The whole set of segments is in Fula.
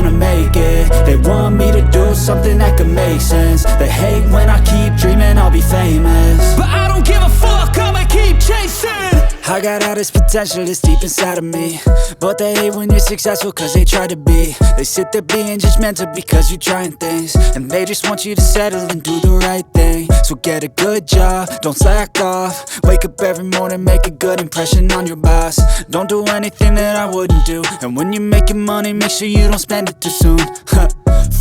gonna make it. They want me to do something that could make sense. They hate when I keep dreaming I'll be famous, but I don't give a fuck, I'ma keep chasing. I got all this potential that's deep inside of me, but they hate when you're successful cause they try to be. They sit there being judgmental because you're trying things, and they just want you to settle and do the right thing. So get a good job, don't slack off. Wake up every morning, make a good impression on your boss. Don't do anything that I wouldn't do, and when you're making money, make sure you don't spend it too soon.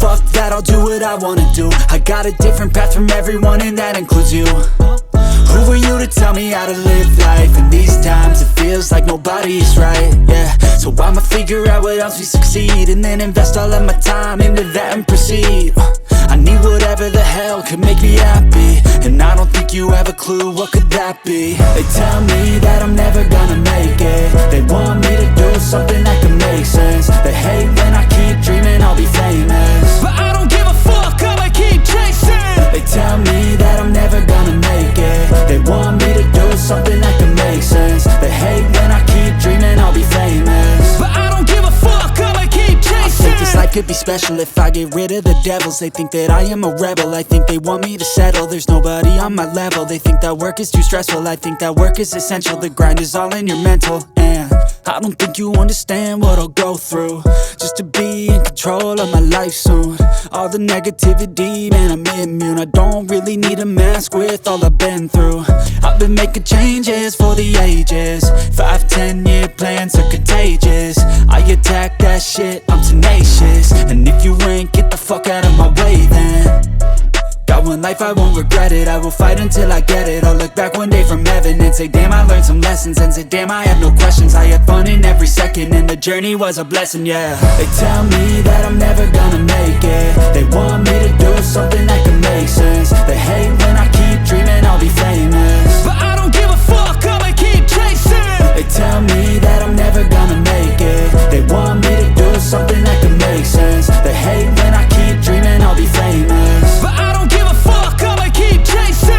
Fuck that, I'll do what I wanna do. I got a different path from everyone, and that includes you. Who are you to tell me how to live life? In these times it feels like nobody's right, yeah. So I'ma figure out what else we succeed, and then invest all of my time into that and proceed. I need whatever the hell could make me happy, and I don't think you have a clue what could that be. They tell me that I'm never gonna make it. They want me to do something that can make sense. They hate when I keep dreaming I'll be famous, but I don't give a fuck, I'ma keep chasing. They tell me that I'm never gonna make it. They want me to do something that can make sense. They hate when I keep dreaming I'll be famous, but I don't give a fuck, I'ma keep chasing. I think this life could be special if I get rid of the devils. They think that I am a rebel, I think they want me to settle. There's nobody on my level, they think that work is too stressful. I think that work is essential, the grind is all in your mental. And I don't think you understand what I'll go through just to be in control of my life soon. All the negativity, man, I'm immune. I don't really need a mask with all I've been through. I've been making changes for the ages. 5-10 year plans are contagious. I attack that shit, I'm tenacious. And if you ain't, get the fuck out of my way then. Got one life, I won't regret it. I will fight until I get it. I'll look back one day from heaven and say, damn, I learned some lessons. And say, damn, I have no questions. I had fun in every second, and the journey was a blessing, yeah. They tell me that I'm never gonna make it. They want me to do something that can make sense. They hate when I keep dreaming I'll be famous, but I don't give a fuck, I'ma keep chasing. They tell me that I'm never gonna make it. They want me to do something that can make sense. They hate when I keep dreaming I'll be famous, but I don't give a fuck, I'ma keep chasing.